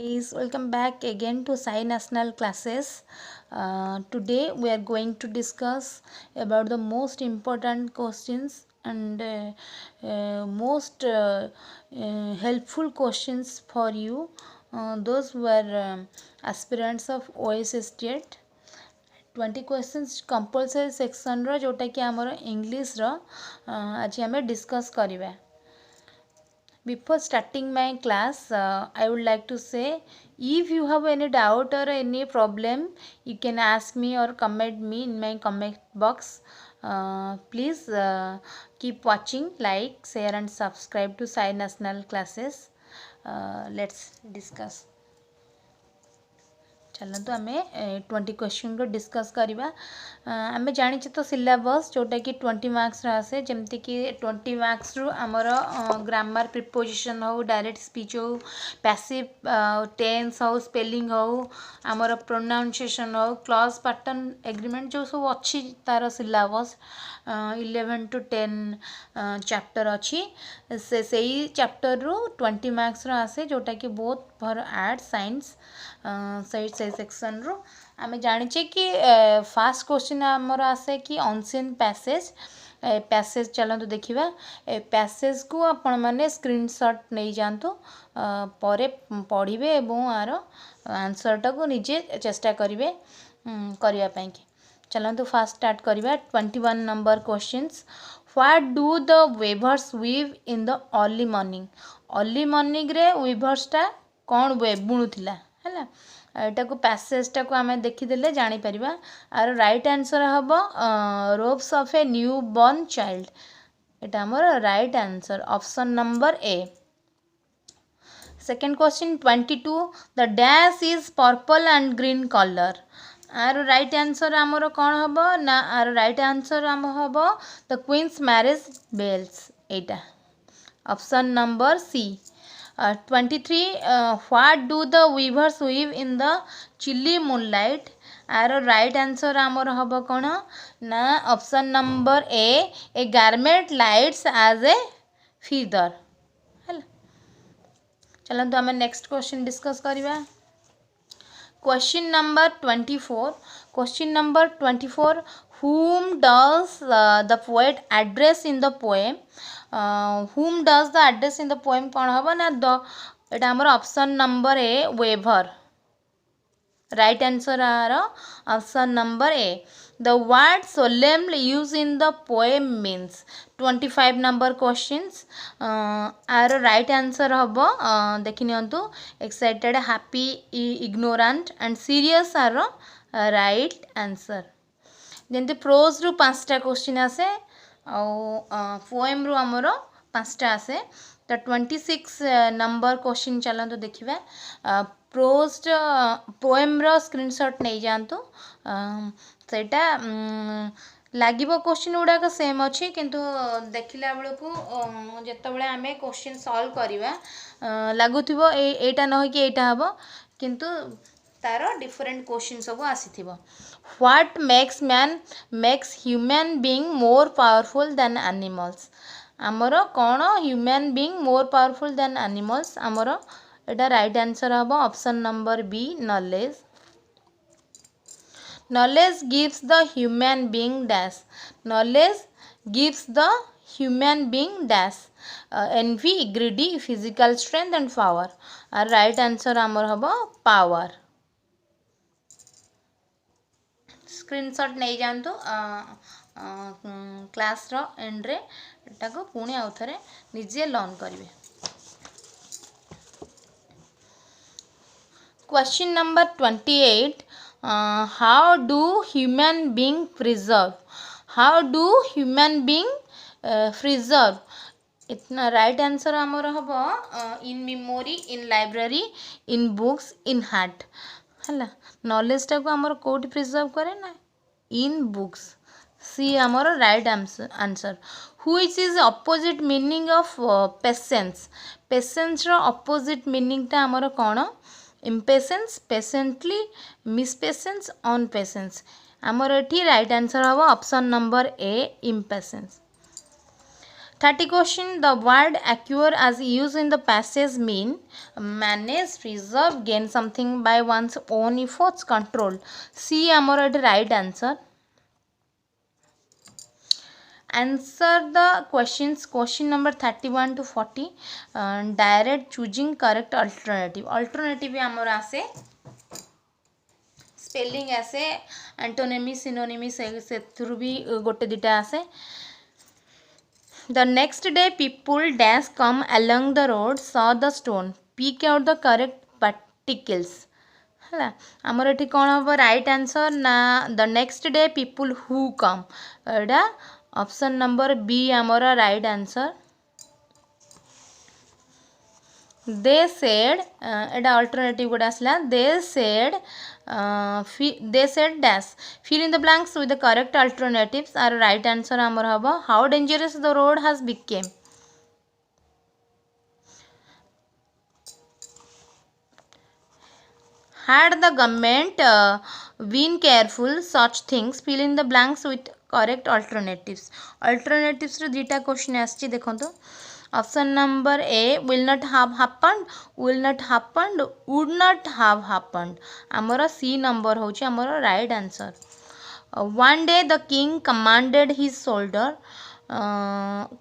Guys, welcome back again to Sai National classes. Today we are going to discuss about the most important questions and most helpful questions for you. Those who are aspirants of OSS state. 20 questions compulsory section रो जोटा कि आमर English रो आज आम discuss करिबा. Before starting my class, I would like to say if you have any doubt or any problem, you can ask me or comment me in my comment box. Please keep watching, like, share and subscribe to Sai National classes. Let's discuss. चलतु आम 20 question रो discuss करवा. आम जानी तो syllabus जोटा कि 20 marks आसे जमती कि 20 मार्क्स रु आमर ग्रामर प्रिपोजिशन हो, डायरेक्ट स्पीच हो, पैसिव टेंस हो, स्पेलिंग हो, आमर प्रोनाउंसिएशन हो, क्लॉज पैटर्न एग्रीमेंट जो सब अच्छी तार सिलेबस 11 to 10 चैप्टर अच्छी से सही चैप्टर रु 20 मार्क्स आसे जोटा कि बहुत भर आर्ट्स साइंस से सेक्शन रो आम जाने कि फास्ट क्वेश्चन आमर आसे कि अनसीन पैसेज पैसेज चलतु देखा. पैसेज को आपण मैंने स्क्रीनशॉट नहीं जातु पर पढ़े और आर आंसरटा को निजे चेष्टा करेंगे करने की. चलतु फास्ट स्टार्ट करवा. 21 number questions. What do the weavers weave in the early morning. Early morning रे वीवर्सटा कौन बुणुला है. एटा को पैसेजटा को आम देखीदे जापर. आर राइट आंसर हम robes of a newborn child. एटा हमर right answer option number A. Second question 22. The dash is purple and green colour. आर राइट आंसर आमर कौन हम ना. आर राइट आंसर आम हम द क्वींस मैरिज बेल्स. एटा option number C. 23. What do the weavers weave in the chilly moonlight. आर राइट आंसर आमर हम कौन ना. Option number A garment lights as a feather. चलतु आम नेक्स्ट क्वेश्चन डिस्कस करवा. Question number 24. Question number 24. Whom does the poet address in the poem. Whom does the address in the poem कौन हम ना. द एटा हमर ऑप्शन नंबर ए वेवर. Right answer are option number A. The word solemnly used in the poem means. 25 number questions. Are right answer हम देखि नियंतु. Excited, happy, ignorant and serious are right answer. जमती प्रोज रु 5टा क्वेश्चन आसे poem रु आमर 5टा आसे. तो 26 नंबर क्वेश्चन चलतु देखा. प्रोज पोएम रो स्क्रीनशॉट नहीं जातु. सेटा लगे क्वेश्चन गुड़ाक सेम अच्छी किंतु देखला बेलू जिते आम क्वेश्चन सॉल्व करवा लगुव एटा न कि एटा हम किंतु तार डिफरेंट क्वेश्चन सब आसी. What makes human being more powerful than animals. आमर कौन human being more powerful than animals. आमर एटा राइट आंसर हम option number B knowledge. Knowledge gives the human being dash. Knowledge gives the human being dash. Envy, greedy, physical strength and power. और right answer आमर हम power. Screenshot नहीं जातु class row and रे एटा को पुणी आउ थरे निजे लर्न करिवे. Question number 28. How do human being preserve. How do human being preserve. इतना राइट आंसर आमर हम in memory, in library, in books, in heart. है नॉलेजटा को आमर कौट प्रिजर्व करे ना इन बुक्स. सी आमर right answer. Which is opposite meaning of patience. Patience रो अपोजिट मीनिंगटा आमर कौन. Impatience, patiently, mispatience, 30 question. The word acquire as used in the passage mean manage, preserve, gain something by one's own efforts, control. C amor it right answer. Answer the questions. Question number 31 to 40. Direct choosing correct alternative. Alternative amor आसे spelling आसे एंटोनिमी सिनोनिमी से through भी गोटे दिटा आसे. The next day people dash come along the road, saw the stone, pick out the correct particles. ହେଲା ଆମର ଏଠି କ'ଣ ହେବ ରାଇଟ୍ ଆନ୍ସର୍ ନା ଦ ନେକ୍ସଟ ଡେ ପିପୁଲ୍ ହୁ କମ୍, ଏଇଟା ଅପସନ୍ ନମ୍ବର ବି ଆମର right answer. they said Etah alternative गोटे आसला. they said dash, fill in the blanks with the correct alternatives. आर right answer आमर हबो how dangerous the road has become. had the government been careful such things, fill in the blanks with correct alternatives. alternatives रो दुटा question आछि देखंतु. Option number A will not have happened, will not happened, would not have happened. आमर सी number होची आमर right answer. one day the king commanded his soldier,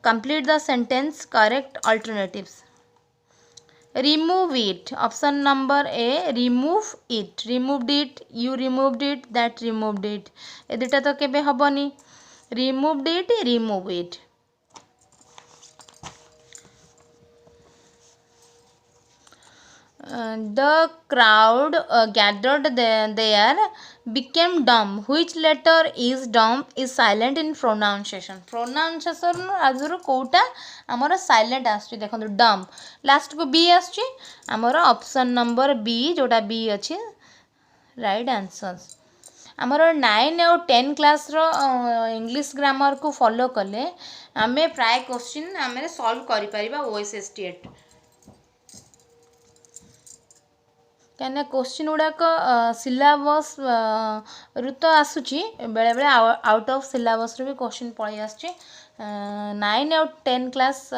complete the sentence, correct alternatives. remove it, option number a remove it, removed it, you removed it, that removed it. ए दुटा तो केबे हबनी. removed it, remove it. The crowd gathered there became dumb. Which letter is dumb is silent in pronunciation. pronunciation आजरो Kota हमर silent आछि देखंतु dumb last को B आछि हमर option number B जोटा बी अछि राइट आंसर. हमर 9 और 10 क्लास रो इंग्लिश ग्रामर को फॉलो कले हमें प्राय क्वेश्चन हमें सॉल्व करि परिबा OSS T8. कहीं क्वेश्चन गुड़ाक सिलेबस रु तो आसूची बेले बेले आउट ऑफ सिलेबस रू भी क्वेश्चन पलि आसुची. 9 और 10 क्लास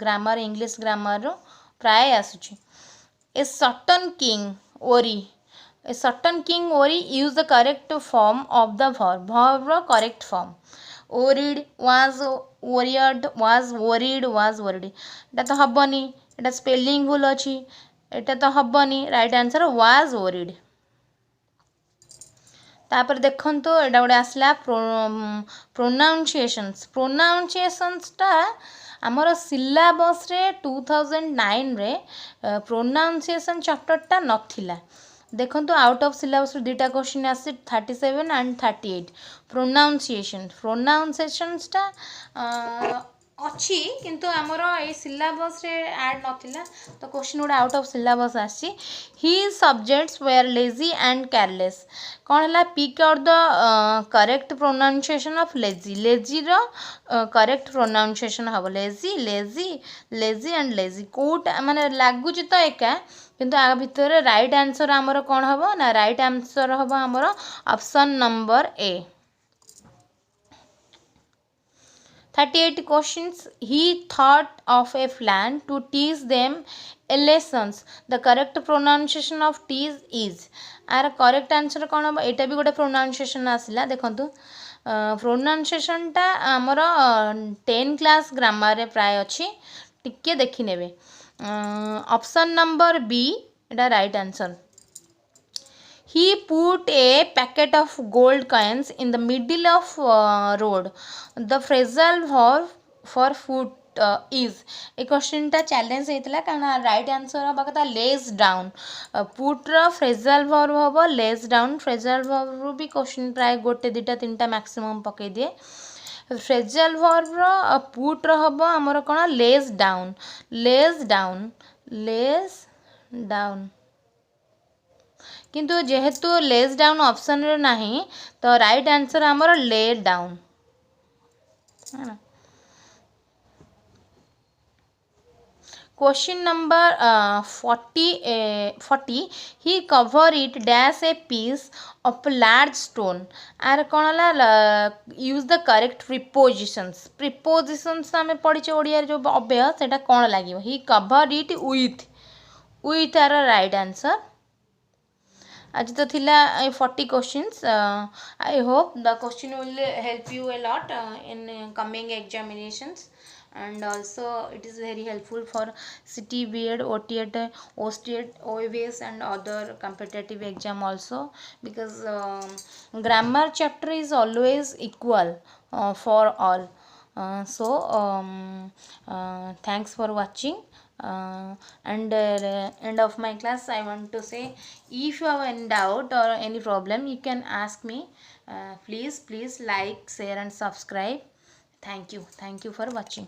ग्रामर इंग्लिश ग्रामर रो प्राय आसूची. A certain king worry, a certain king worry use the correct form of the verb रो correct form. Worried was worried, was worried, was worried. एटा तो हबनी, एटा स्पेलिंग भूल अछि, एटा तो हबनी. Right answer was worried. तापर देखंतो एटा गोटे आसला प्रोनाउंसिएशंस. प्रोनाउंसिएशंसटा आमर सिलेबस रे 2009 रे प्रोनाउंसिएशन चैप्टरटा नथिला. देखंतो आउट ऑफ सिलेबस दुटा क्वेश्चन आसी 37 एंड 38. प्रोनाउंसिएशंसटा अच्छी किंतु आमर ए सिलेबस रे ऐड नथिला तो क्वेश्चन गुड़ा आउट ऑफ सिलेबस आसी. He subjects were lazy and careless. कौन है pick out the correct pronunciation of lazy. Lazy रो करेक्ट प्रोनाउंसिएशन हम lazy, lazy, lazy and lazy. कोटा माने लागुची तो एका किंतु आ भितर राइट आंसर आमर कौन हम ना राइट आंसर हम आमर option number A. 38 questions. He thought of a plan to teach them a lessons. The correct pronunciation of teach is. आर करेक्ट आंसर कौन हम एटा भी गोटे प्रोनाउंसिएशन आसला. देखंतु प्रोनाउंसिएशनटा आमर 10 क्लास ग्रामर रे प्राय अछि, टिके देखि नेबे. Option number B Etah right answer. He put a packet of gold coins in the middle of road. The phrasal verb for foot is. A question टा चैलेंज हेतला कारण राइट आंसर हबा कथा लेस डाउन. पुट रो phrasal verb हबो lays down. Phrasal verb रो भी question प्राय गोटे दुटा तीनटा मैक्सिमम पके दिए. फ्रेजल वर्ब रो पुट रो हबो हमर कोन lays down, lays down, lays down. किंतु जेहेतु लेस डाउन ऑप्शन रे नाही तो राइट आंसर हमर lay down. Question number 40, he cover it dash a piece of large stone. आर कौन है यूज द करेक्ट प्रिपोजिशंस आम पढ़ी ओडिया जो अव्यय से कौन लगे he cover it with are right answer आज तो थिला 40 questions I hope the question will help you a lot in coming examinations and also it is very helpful for city B.Ed, OTET, OSTET, OAVS and other competitive exam also because grammar chapter is always equal for all. Thanks for watching. And end of my class I want to say, if you have any doubt or any problem you can ask me. Please like, share and subscribe. Thank you for watching.